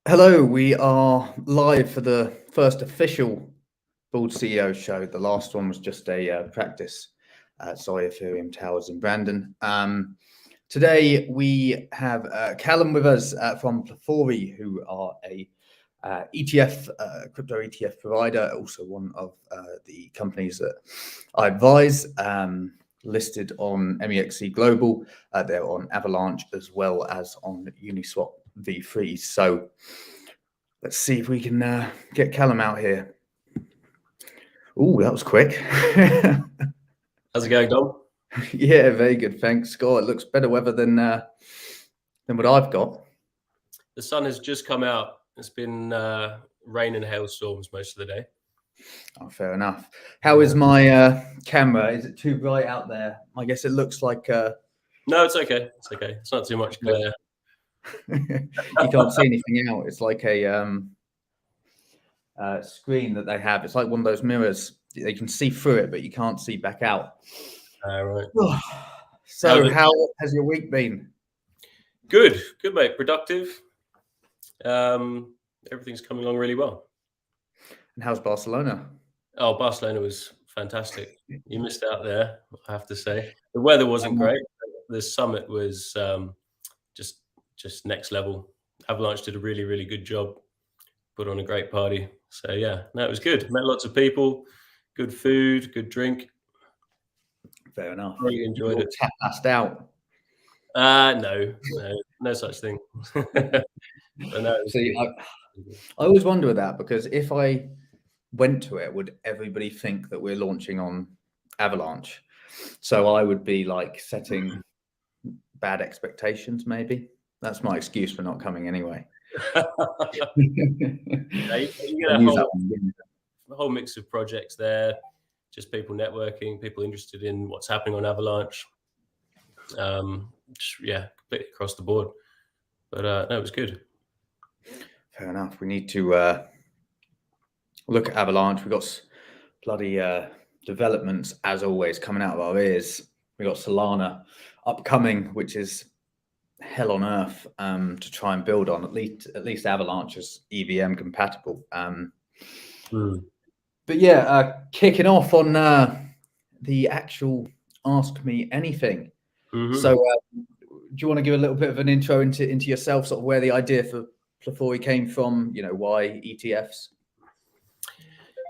Hello, we are live for the first official Bald CEO show. The last one was just a practice at Ethereum Towers in Brandon. Today we have Callum with us from Plethori, who are a ETF, crypto ETF provider, also one of the companies that I advise, listed on MEXC Global. They're on Avalanche as well as on Uniswap V3. So let's see if we can get Callum out here. Oh, that was quick. How's it going, Dom? Yeah, very good. Thanks, Scott. It looks better weather than what I've got. The sun has just come out. It's been rain and hailstorms most of the day. Oh, fair enough. How is my camera? Is it too bright out there? I guess it looks like... No, it's okay. It's okay. It's not too much glare. You can't see anything out. It's like a screen that they have. It's like one of those mirrors. They can see through it, but you can't see back out. Right. So how has your week been? Good, mate. Productive. Everything's coming along really well. And how's Barcelona? Oh, Barcelona was fantastic. You missed out there, I have to say. The weather wasn't great. The summit was just next level. Avalanche did a really, really good job. Put on a great party. So yeah, no, it was good. Met lots of people, good food, good drink. Fair enough. Really enjoyed it. Passed out. No such thing. See, I always wonder with that, because if I went to it, would everybody think that we're launching on Avalanche? So I would be like setting bad expectations, maybe. That's my excuse for not coming anyway. You get a whole mix of projects there, just people networking, people interested in what's happening on Avalanche. Yeah, completely across the board. But no, it was good. Fair enough. We need to look at Avalanche. We've got bloody developments, as always, coming out of our ears. We've got Solana upcoming, which is hell on earth to try and build on. At least Avalanche is EVM compatible. But yeah, kicking off on the actual Ask Me Anything. So do you want to give a little bit of an intro into yourself, sort of where the idea for Plethori came from, why ETFs?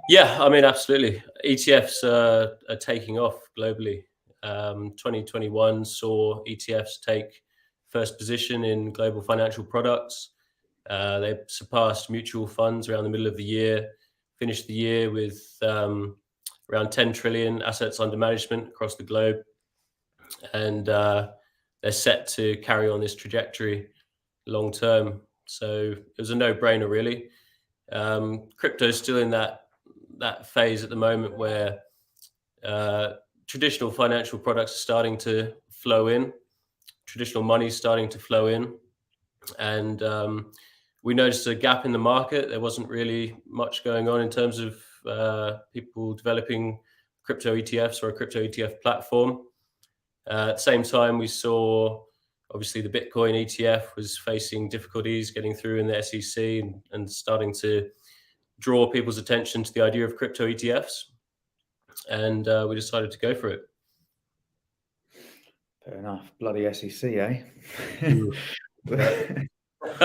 Yeah, I mean, absolutely. ETFs are taking off globally. 2021 saw ETFs take first position in global financial products. They surpassed mutual funds around the middle of the year, finished the year with around 10 trillion assets under management across the globe. And they're set to carry on this trajectory long term. So it was a no-brainer, really. Crypto is still in that phase at the moment where traditional financial products are starting to flow in, traditional money is starting to flow in, and we noticed a gap in the market. There wasn't really much going on in terms of people developing crypto ETFs or a crypto ETF platform. At the same time, we saw obviously the Bitcoin ETF was facing difficulties getting through in the SEC and starting to draw people's attention to the idea of crypto ETFs. And we decided to go for it. Fair enough. Bloody SEC, eh?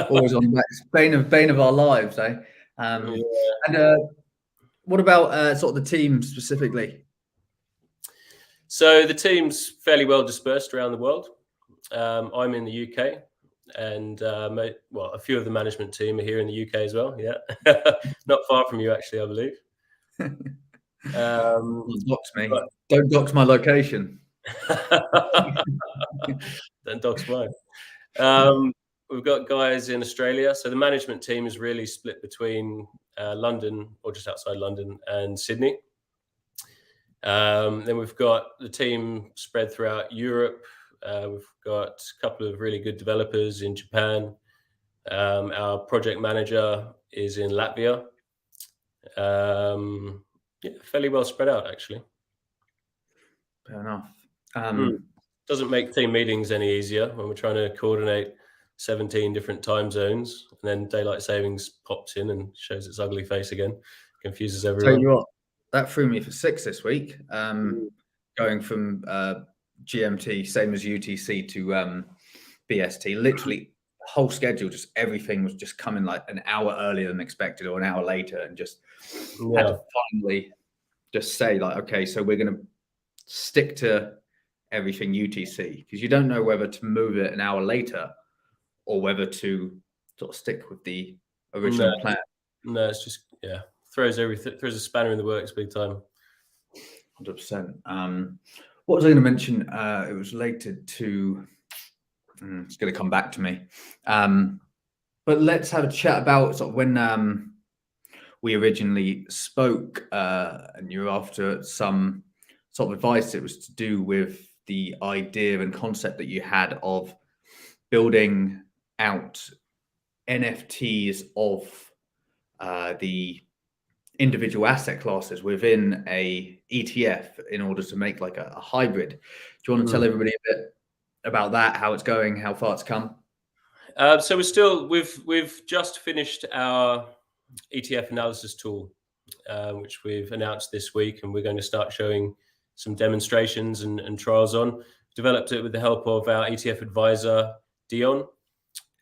Always on the bane of our lives, eh? And what about sort of the team specifically? So the team's fairly well dispersed around the world. I'm in the UK, and a few of the management team are here in the UK as well. Yeah, not far from you, actually, I believe. Don't dox me. Don't dox my location. Don't dox mine. We've got guys in Australia, so the management team is really split between London, or just outside London, and Sydney. Then we've got the team spread throughout Europe. We've got a couple of really good developers in Japan. Our project manager is in Latvia. Yeah, fairly well spread out, actually. Fair enough. Doesn't make team meetings any easier when we're trying to coordinate 17 different time zones, and then daylight savings pops in and shows its ugly face again, confuses everyone. Tell you what, that threw me for 6 this week. Going from GMT, same as UTC, to BST. Literally, the whole schedule, just everything was just coming like an hour earlier than expected, or an hour later, and just had to finally just say like, okay, so we're going to stick to everything UTC, because you don't know whether to move it an hour later or whether to sort of stick with the original plan. No, it's just throws a spanner in the works big time. 100%. What was I going to mention? It was related to. It's going to come back to me. But let's have a chat about sort of when we originally spoke, and you were after some sort of advice. It was to do with the idea and concept that you had of building out NFTs of the individual asset classes within a ETF in order to make like a hybrid. Do you want to tell everybody a bit about that, how it's going, how far it's come? So we've just finished our ETF analysis tool, which we've announced this week, and we're going to start showing some demonstrations and trials on. Developed it with the help of our ETF advisor, Dion.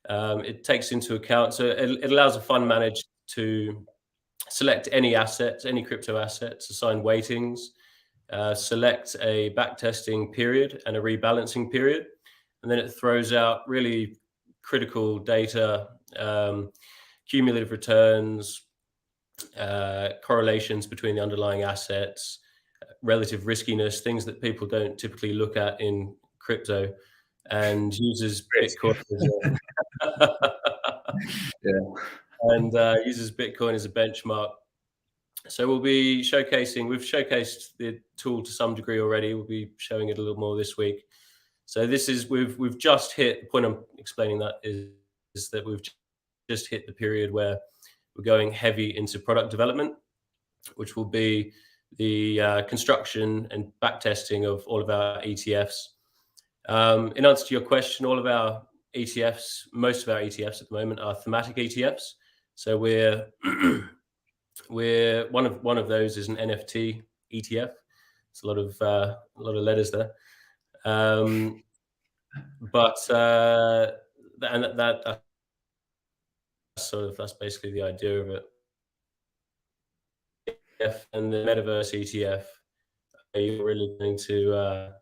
It takes into account, so it allows a fund manager to select any assets, any crypto assets, assign weightings, select a backtesting period and a rebalancing period, and then it throws out really critical data, cumulative returns, correlations between the underlying assets, relative riskiness, things that people don't typically look at in crypto, and uses Bitcoin uses Bitcoin as a benchmark. So we'll be showcasing. We've showcased the tool to some degree already. We'll be showing it a little more this week. So this is we've just hit the point. I'm explaining that is that we've just hit the period where we're going heavy into product development, which will be the construction and backtesting of all of our ETFs. In answer to your question, all of our ETFs, most of our ETFs at the moment are thematic ETFs. So we're one of those is an NFT ETF. It's a lot of letters there, but that's basically the idea of it. And the Metaverse ETF, you're really going to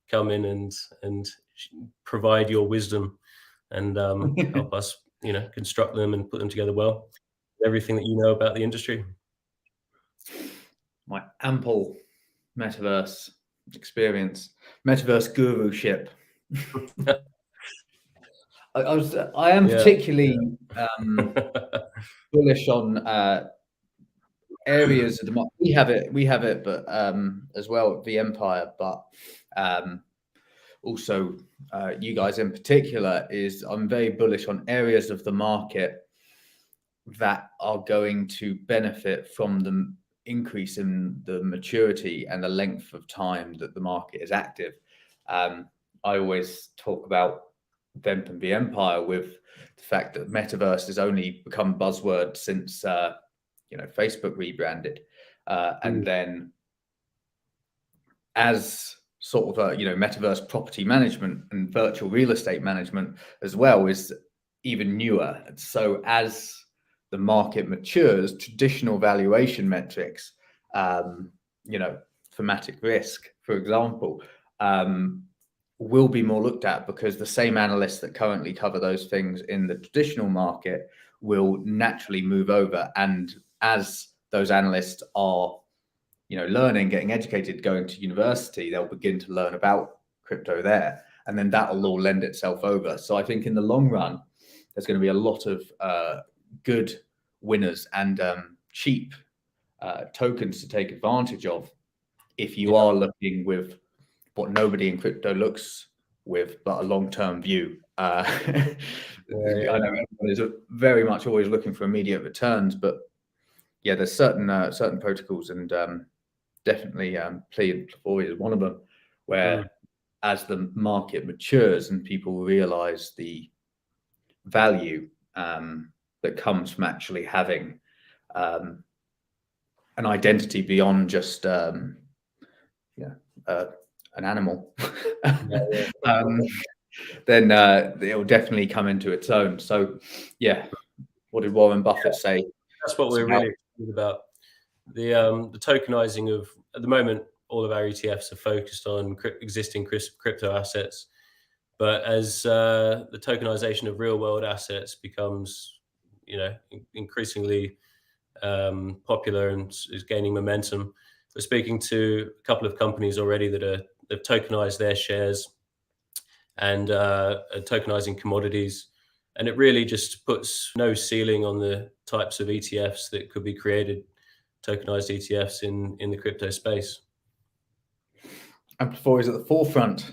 come in and provide your wisdom and help us, construct them and put them together well. Everything that you know about the industry. My ample Metaverse experience, Metaverse guruship. I am particularly bullish on areas of the market. We have it, but as well vEmpire, but also you guys in particular, I'm very bullish on areas of the market that are going to benefit from the increase in the maturity and the length of time that the market is active. I always talk about VEMP and vEmpire with the fact that Metaverse has only become a buzzword since Facebook rebranded, and then as sort of Metaverse property management and virtual real estate management as well is even newer. So as the market matures, traditional valuation metrics, thematic risk, for example, will be more looked at, because the same analysts that currently cover those things in the traditional market will naturally move over. And as those analysts are, learning, getting educated, going to university, they'll begin to learn about crypto there. And then that will all lend itself over. So I think in the long run, there's going to be a lot of good winners and cheap tokens to take advantage of if you are looking with what nobody in crypto looks with, but a long-term view. I know everyone is very much always looking for immediate returns, but there's certain protocols, and definitely Plethori is one of them, where as the market matures and people realize the value that comes from actually having an identity beyond just an animal, then it will definitely come into its own. So, yeah, what did Warren Buffett say? That's what we're really excited about. The tokenizing of, at the moment, all of our ETFs are focused on existing crypto assets. But as the tokenization of real world assets becomes, increasingly popular and is gaining momentum, we're speaking to a couple of companies already that have tokenized their shares and are tokenizing commodities. And it really just puts no ceiling on the types of ETFs that could be created, tokenized ETFs in the crypto space. And Plethori is at the forefront.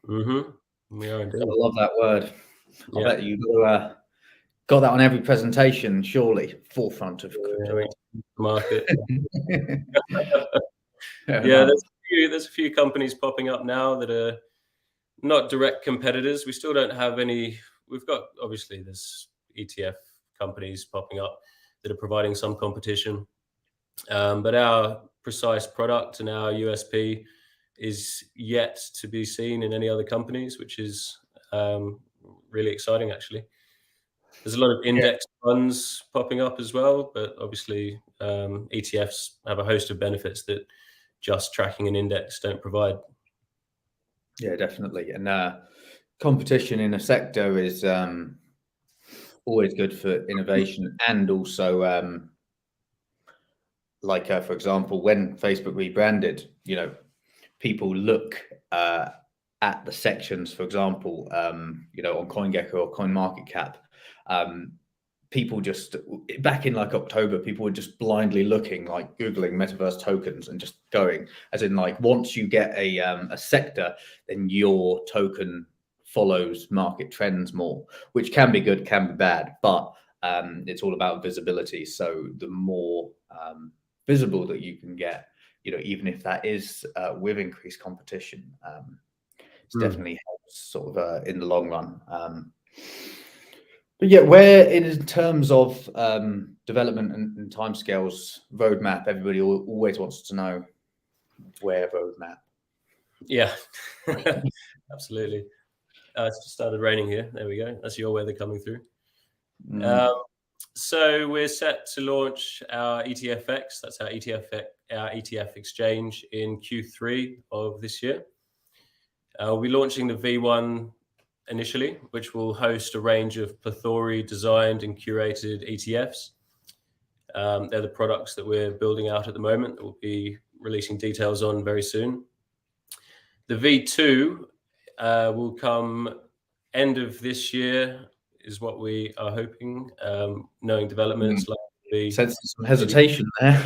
Mm-hmm. We are indeed. I love that word. I bet you got that on every presentation, surely. Forefront of crypto market. There's a few companies popping up now that are not direct competitors. We still don't have any. We've got, obviously, there's ETF companies popping up that are providing some competition. But our precise product and our USP is yet to be seen in any other companies, which is really exciting, actually. There's a lot of index funds popping up as well, but obviously ETFs have a host of benefits that just tracking an index don't provide. Yeah, definitely. And competition in a sector is always good for innovation, and also for example, when Facebook rebranded, people look at the sections, for example, on CoinGecko or CoinMarketCap. People just, back in October, people were just blindly looking, Googling metaverse tokens and just going, as in once you get a sector, then your token follows market trends more, which can be good, can be bad, but it's all about visibility. So the more visible that you can get, even if that is with increased competition, it's definitely helps sort of in the long run. But yeah, where in terms of development and timescales, roadmap, everybody always wants to know where roadmap. Yeah, absolutely. It's just started raining here. There we go. That's your weather coming through. So we're set to launch our ETFX. That's our ETF exchange in Q3 of this year. We'll be launching the V1 initially, which will host a range of Plethori designed and curated ETFs. They're the products that we're building out at the moment that we'll be releasing details on very soon. The V2 will come end of this year, is what we are hoping, knowing developments like the... Sense some hesitation there.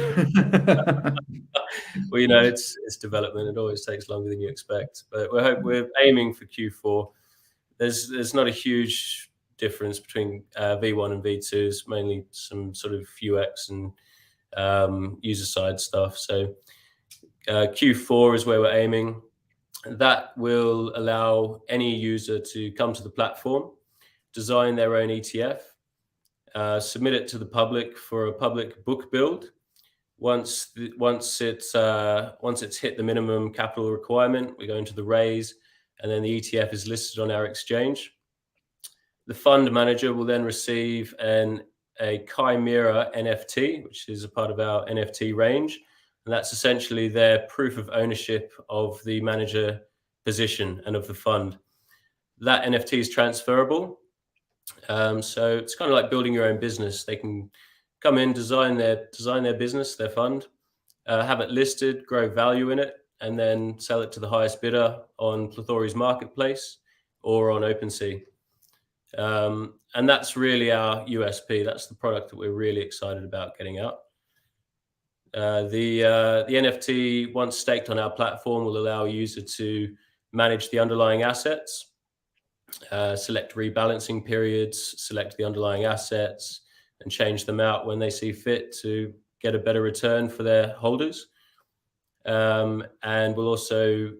Well, it's development. It always takes longer than you expect. But we're aiming for Q4. There's not a huge difference between V1 and V2. It's mainly some sort of UX and user side stuff. So Q4 is where we're aiming. That will allow any user to come to the platform, design their own ETF, submit it to the public for a public book build. Once it's hit the minimum capital requirement, we go into the raise, and then the ETF is listed on our exchange. The fund manager will then receive a Chimera NFT, which is a part of our NFT range. And that's essentially their proof of ownership of the manager position and of the fund. That NFT is transferable. So it's kind of like building your own business. They can come in, design their business, their fund, have it listed, grow value in it, and then sell it to the highest bidder on Plethori's marketplace or on OpenSea. And that's really our USP. That's the product that we're really excited about getting out. The NFT, once staked on our platform, will allow a user to manage the underlying assets, select rebalancing periods, select the underlying assets, and change them out when they see fit to get a better return for their holders. And we'll also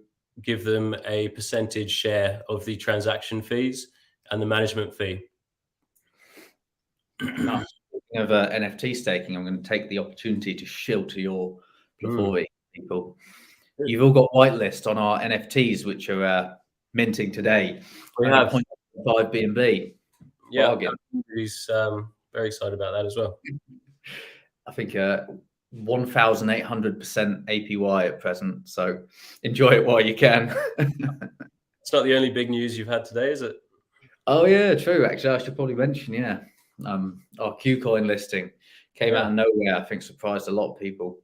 give them a percentage share of the transaction fees and the management fee. Now, speaking of NFT staking, I'm going to take the opportunity to shill to your Plethori people. You've all got whitelist on our NFTs, which are minting today. We Only have. 0.5 BNB. Yeah, Bargain. he's very excited about that as well. I think 1,800% APY at present. So enjoy it while you can. It's not the only big news you've had today, is it? Oh yeah, true. Actually, I should probably mention, yeah, our KuCoin listing came out of nowhere. I think surprised a lot of people.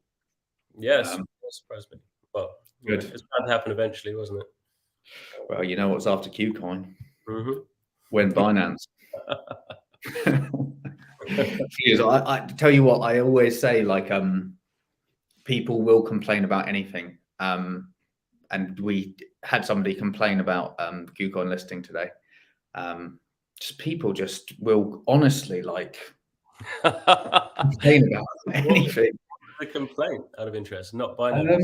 Yes, surprised me. Well, Good. It's bound to happen eventually, wasn't it? Well, you know what's after KuCoin? Mm-hmm. When Binance. I tell you what, I always say, like, people will complain about anything. And we had somebody complain about KuCoin listing today. Just people just will honestly like complain about anything. The complaint out of interest, not Binance,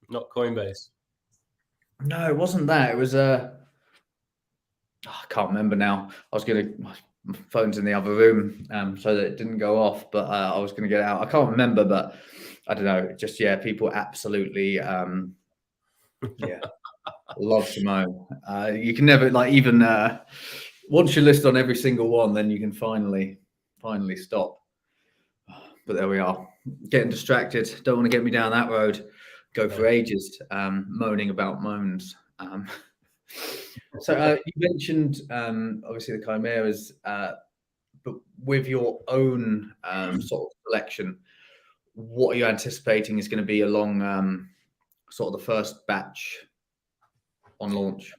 not Coinbase. No, it wasn't that. It was I can't remember now. My phone's in the other room, so that it didn't go off. But I was gonna get it out. I can't remember, but I don't know. Just people absolutely love Simone. You can never even once you list on every single one, then you can finally stop. But there we are. Getting distracted. Don't want to get me down that road. Go for ages moaning about moans. So you mentioned obviously the chimeras, but with your own sort of collection, what are you anticipating is going to be along sort of the first batch on launch?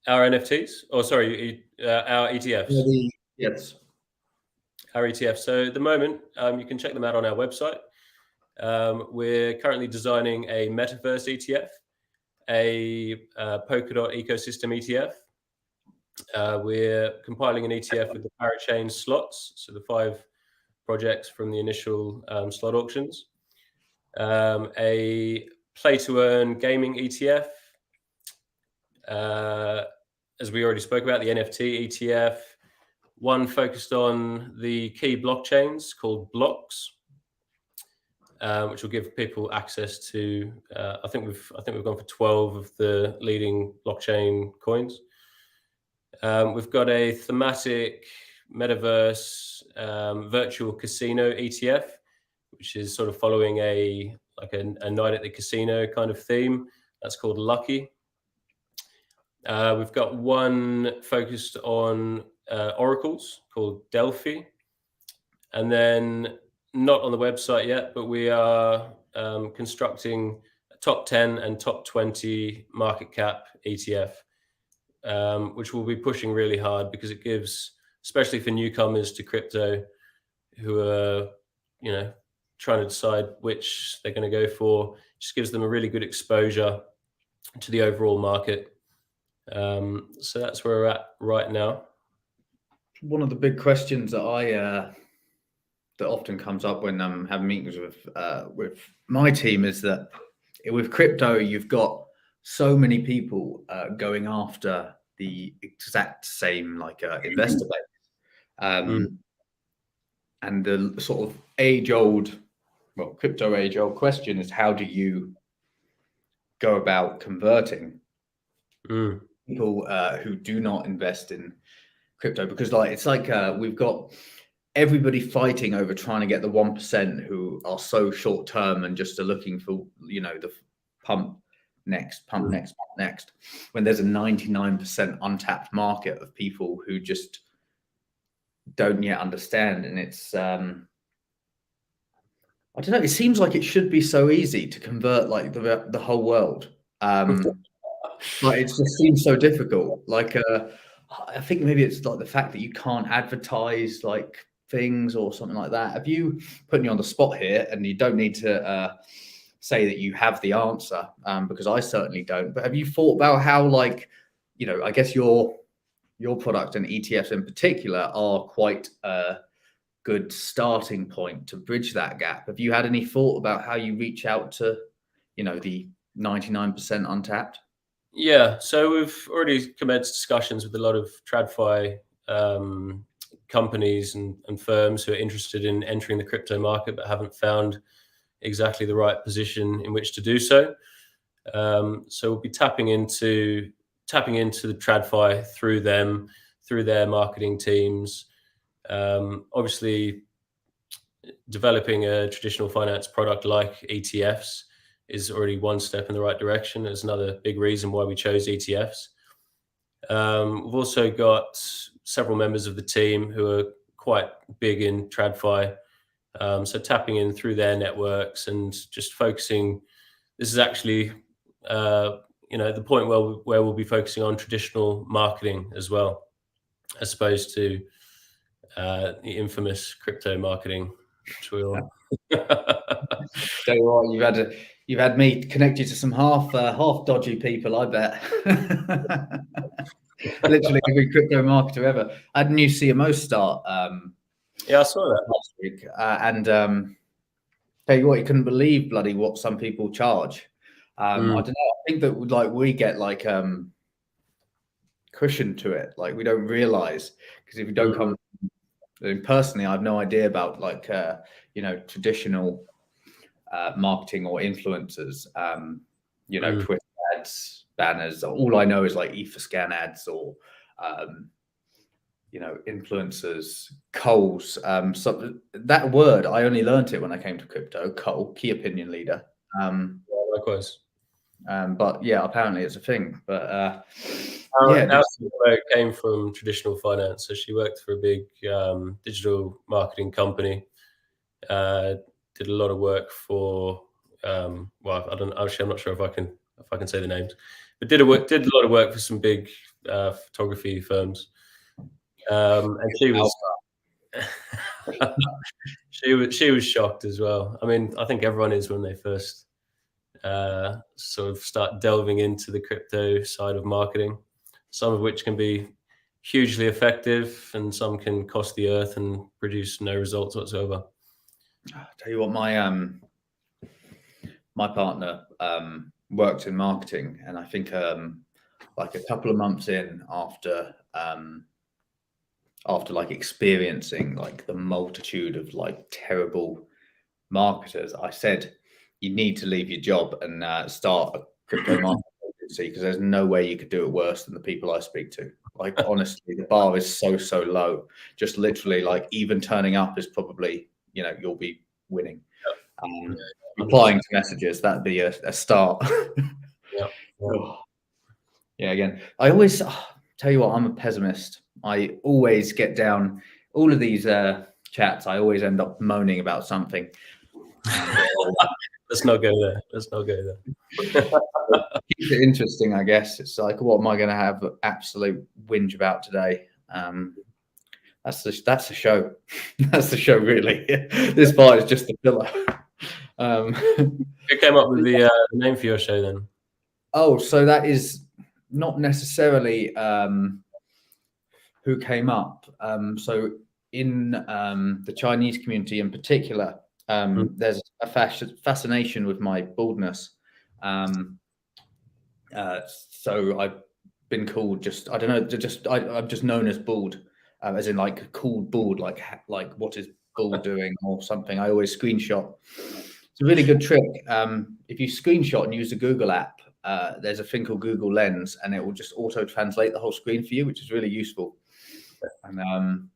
Our NFTs? Oh, sorry, our ETFs. Yes. Our ETFs. So at the moment, you can check them out on our website. We're currently designing a Metaverse ETF, a Polkadot ecosystem ETF. We're compiling an ETF with the Parachain slots, so the 5 projects from the initial slot auctions. A play-to-earn gaming ETF. As we already spoke about, the NFT ETF. One focused on the key blockchains called blocks, which will give people access to. I think we've gone for 12 of the leading blockchain coins. We've got a thematic metaverse virtual casino ETF, which is sort of following a night at the casino kind of theme. That's called Lucky. We've got one focused on oracles called Delphi, and then not on the website yet, but we are constructing a top 10 and top 20 market cap ETF, which we'll be pushing really hard because it gives, especially for newcomers to crypto who are, trying to decide which they're going to go for, just gives them a really good exposure to the overall market. So that's where we're at right now. One of the big questions that that often comes up when I'm having meetings with my team is that with crypto, you've got so many people going after the exact same investor base, and the sort of crypto age-old question is, how do you go about converting people who do not invest in crypto? Because we've got everybody fighting over trying to get the 1% who are so short term and just are looking for the pump next, when there's a 99% untapped market of people who just don't yet understand. And it's I don't know, it seems like it should be so easy to convert the whole world. Like it just seems so difficult. I think maybe it's like the fact that you can't advertise things or something like that. Have you, putting you on the spot here, and you don't need to say that you have the answer, because I certainly don't, but have you thought about how I guess your product and ETFs in particular are quite a good starting point to bridge that gap? Have you had any thought about how you reach out to the 99% untapped? Yeah, so we've already commenced discussions with a lot of TradFi companies and firms who are interested in entering the crypto market but haven't found exactly the right position in which to do so. So we'll be tapping into the TradFi through them, through their marketing teams. Obviously, developing a traditional finance product like ETFs is already one step in the right direction. There's another big reason why we chose ETFs. We've also got several members of the team who are quite big in TradFi. So tapping in through their networks and just focusing. This is actually, the point where we'll be focusing on traditional marketing as well, as opposed to the infamous crypto marketing, which we'll. Tell you what, you've had me connect you to some half dodgy people, I bet. Literally every crypto marketer ever. I had a new CMO start. Yeah, I saw that last week, and tell you what, you couldn't believe bloody what some people charge. I don't know. I think that we get cushion to it. Like we don't realize, because if you don't come. Personally, I have no idea about traditional marketing or influencers. Twitter ads, banners. All I know is like EtherScan ads or influencers, Coles. So that word I only learned it when I came to crypto. Cole, key opinion leader. Likewise. But yeah, apparently it's a thing. But our CMO came from traditional finance, so she worked for a big digital marketing company. Did a lot of work for I'm not sure if I can say the names, but did a lot of work for some big photography firms. And she was she was shocked as well. I mean, I think everyone is when they first sort of start delving into the crypto side of marketing, some of which can be hugely effective and some can cost the earth and produce no results whatsoever. I'll tell you what, my partner worked in marketing, and I think like a couple of months in after like experiencing like the multitude of like terrible marketers, I said, you need to leave your job and start a crypto marketing agency, because there's no way you could do it worse than the people I speak to. Like honestly, the bar is so low. Just literally like even turning up is probably, you'll be winning. Replying to messages, that'd be a start. Yeah, again, I always tell you what, I'm a pessimist. I always get down all of these chats. I always end up moaning about something. Let's not go there. Keeps it interesting, I guess. It's like, what am I going to have absolute whinge about today? That's the show. That's the show, really. This part is just the filler. Who came up with the name for your show then? Oh, so that is not necessarily who came up. So in the Chinese community in particular, there's a fascination with my baldness. So I've been called I'm just known as bald, as in like called bald, like what is bald doing or something. I always screenshot. It's a really good trick. If you screenshot and use the Google app, there's a thing called Google Lens, and it will just auto translate the whole screen for you, which is really useful. And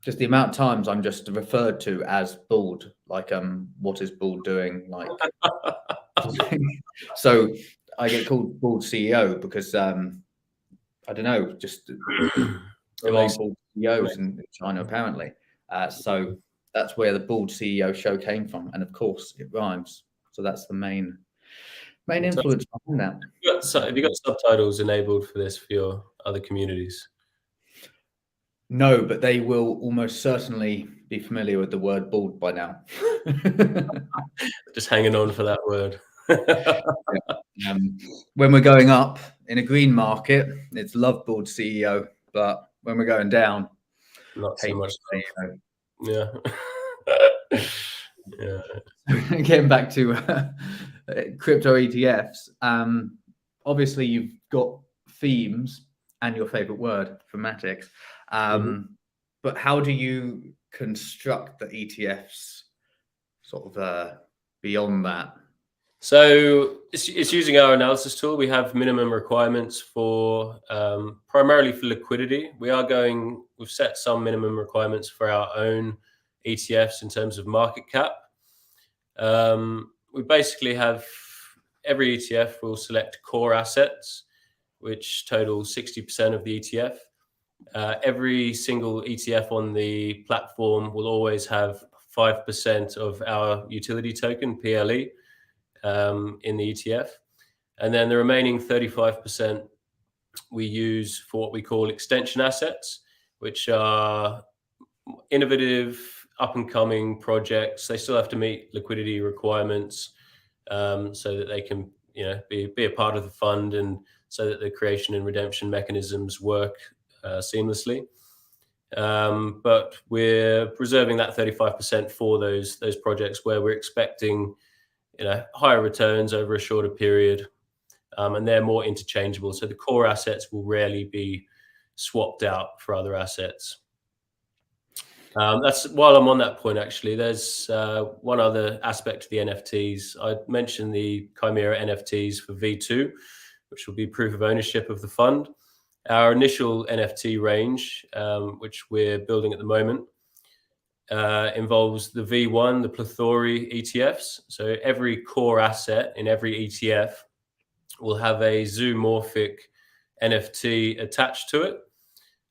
just the amount of times I'm just referred to as bald, like what is bald doing, like. So I get called bald CEO because I don't know, just there aren't bald CEOs in China apparently. So that's where the bald CEO show came from, and of course it rhymes. So that's the main influence behind that. Have you got subtitles enabled for this for your other communities? No, but they will almost certainly be familiar with the word bald by now. Just hanging on for that word. When we're going up in a green market, it's love bald CEO, but when we're going down, not so much CEO. Yeah. Yeah. Getting back to crypto ETFs, obviously you've got themes and your favorite word, thematics. But how do you construct the ETFs sort of beyond that? So it's using our analysis tool. We have minimum requirements for primarily for liquidity. We've set some minimum requirements for our own ETFs in terms of market cap. We basically have every ETF will select core assets, which total 60% of the ETF. Every single ETF on the platform will always have 5% of our utility token, PLE, in the ETF. And then the remaining 35% we use for what we call extension assets, which are innovative, up-and-coming projects. They still have to meet liquidity requirements so that they can be a part of the fund, and so that the creation and redemption mechanisms work seamlessly. But we're preserving that 35% for those projects where we're expecting higher returns over a shorter period, and they're more interchangeable. So the core assets will rarely be swapped out for other assets. That's while I'm on that point, actually, there's one other aspect to the NFTs. I mentioned the Chimera NFTs for V2, which will be proof of ownership of the fund. Our initial NFT range, which we're building at the moment, involves the V1, the Plethori ETFs. So every core asset in every ETF will have a zoomorphic NFT attached to it.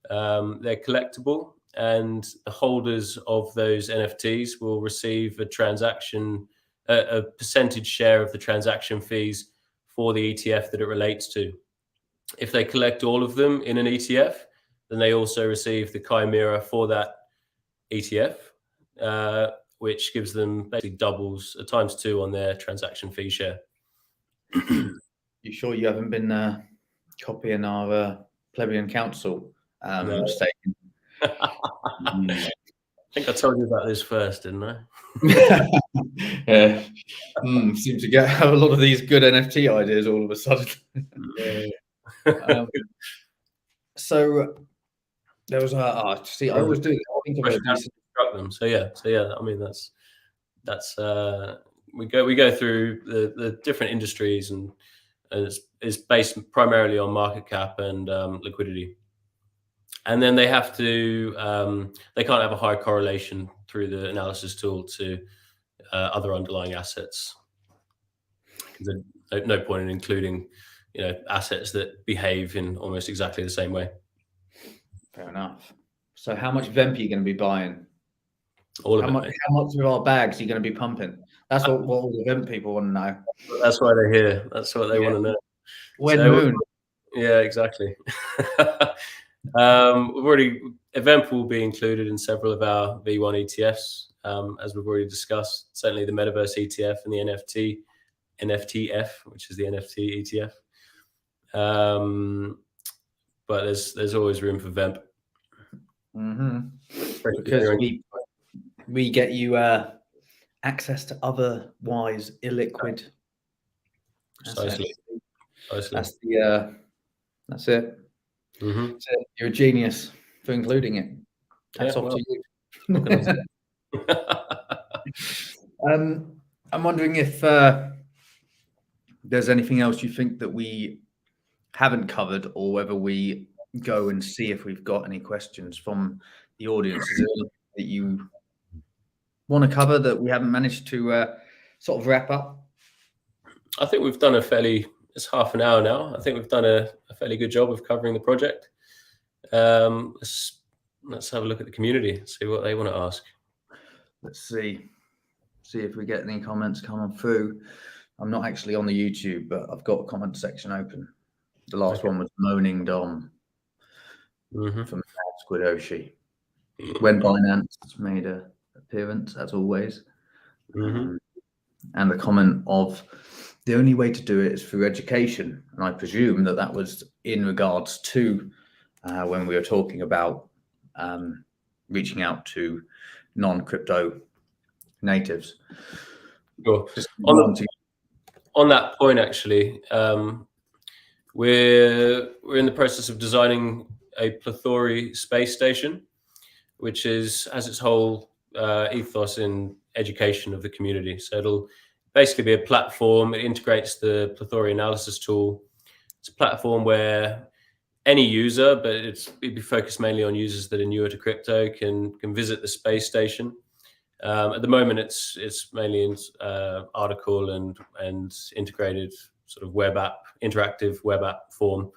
They're collectible, and the holders of those NFTs will receive a percentage share of the transaction fees for the ETF that it relates to. If they collect all of them in an ETF, then they also receive the Chimera for that ETF, which gives them basically doubles, ×2 on their transaction fee share. You sure you haven't been copying our plebeian council statement? I think I told you about this first, didn't I? Yeah. Seem to get a lot of these good NFT ideas all of a sudden. So there was I always do. I think of a decent them. So yeah. I mean, that's we go through the different industries, and it's based primarily on market cap and liquidity. And then they have to they can't have a high correlation through the analysis tool to other underlying assets. There's no point in including assets that behave in almost exactly the same way. Fair enough. So how much VEMP are you going to be buying? All how of much, it. How much of our bags are you going to be pumping? That's what all the VEMP people want to know. That's why they're here. That's what they want to know. When moon? Yeah, exactly. VEMP will be included in several of our V1 ETFs, as we've already discussed. Certainly the Metaverse ETF and the NFTF, which is the NFT ETF. But there's always room for VEMP. Because we get you access to otherwise illiquid. Precisely. That's it. So you're a genius for including it. That's off to you. I'm wondering if there's anything else you think that we haven't covered, or whether we go and see if we've got any questions from the audience. Is there anything that you want to cover that we haven't managed to sort of wrap up? I think we've done it's half an hour now. I think we've done a fairly good job of covering the project. Let's have a look at the community, see what they want to ask. Let's see if we get any comments coming through. I'm not actually on the YouTube, but I've got a comment section open. The last one was Moaning Dom from Squidoshi. When Binance made an appearance, as always. And the comment of the only way to do it is through education. And I presume that was in regards to when we were talking about reaching out to non-crypto natives. Sure. On that point, actually, we're in the process of designing a Plethori space station, which has its whole ethos in education of the community. So it'll basically be a platform. It integrates the Plethori analysis tool. It's a platform where any user, but it'd be focused mainly on users that are newer to crypto, can visit the space station. At the moment, it's mainly in article and integrated sort of web app, interactive web app form.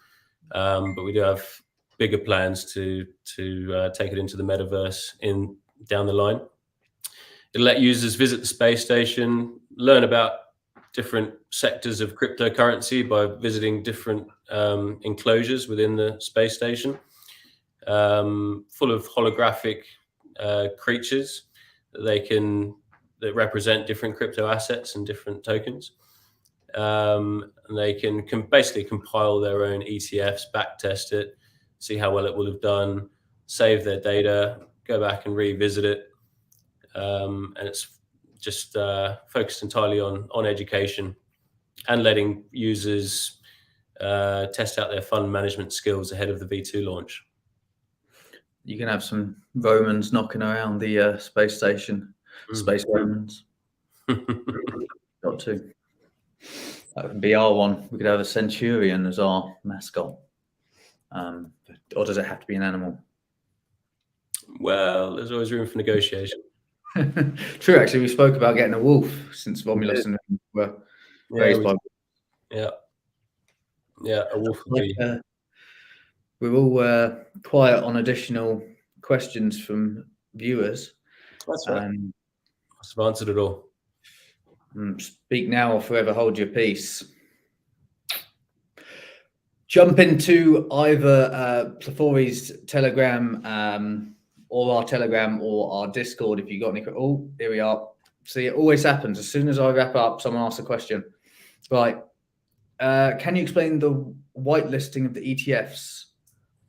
But we do have bigger plans to take it into the metaverse down the line. It'll let users visit the space station, learn about different sectors of cryptocurrency by visiting different enclosures within the space station, full of holographic creatures that represent different crypto assets and different tokens. And they can basically compile their own ETFs, backtest it, see how well it will have done, save their data, go back and revisit it. And it's just focused entirely on education and letting users test out their fund management skills ahead of the V2 launch. You can have some Romans knocking around the space station, space Romans. Got to. That would be our one. We could have a centurion as our mascot. Or does it have to be an animal? Well, there's always room for negotiation. True, actually, we spoke about getting a wolf since Romulus and were raised by. Yeah, a wolf would be. We're all quiet on additional questions from viewers. That's right. Must have answered it all. Speak now or forever hold your peace. Jump into either Plethori's Telegram or our Telegram or our Discord if you got any. Oh, here we are. See, it always happens. As soon as I wrap up, someone asks a question. Right. Can you explain the whitelisting of the ETFs?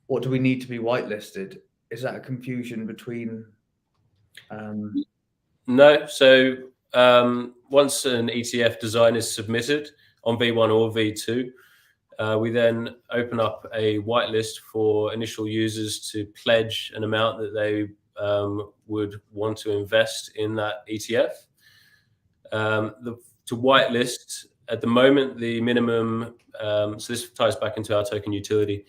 What do we need to be whitelisted? Is that a confusion between? No. So once an ETF design is submitted on V1 or V2, we then open up a whitelist for initial users to pledge an amount that they would want to invest in that ETF. To whitelist, at the moment, the minimum, so this ties back into our token utility,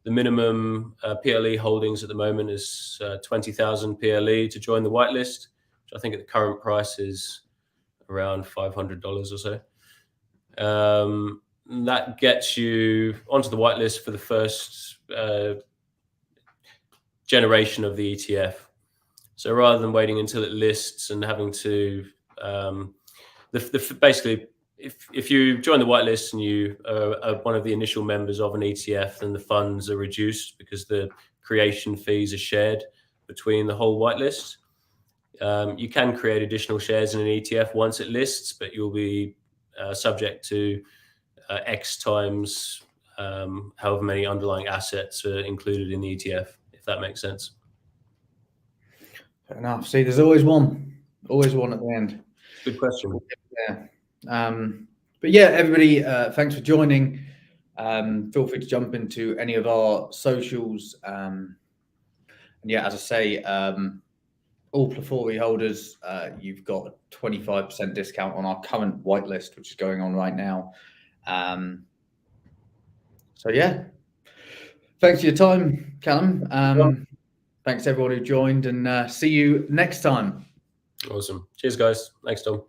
the minimum PLE holdings at the moment is 20,000 PLE to join the whitelist, which I think at the current price is around $500 or so. That gets you onto the whitelist for the first generation of the ETF. So rather than waiting until it lists and having to, basically, if you join the whitelist and you are one of the initial members of an ETF, then the funds are reduced because the creation fees are shared between the whole whitelist. You can create additional shares in an ETF once it lists, but you'll be subject to X times however many underlying assets are included in the ETF, if that makes sense. Fair enough. See, there's always one at the end. Good question. Yeah. But yeah, everybody, thanks for joining. Feel free to jump into any of our socials. And yeah, as I say, all Plethori holders, you've got a 25% discount on our current whitelist, which is going on right now. So yeah, thanks for your time, Callum. Thanks everyone who joined, and see you next time. Awesome. Cheers, guys. Thanks, Tom.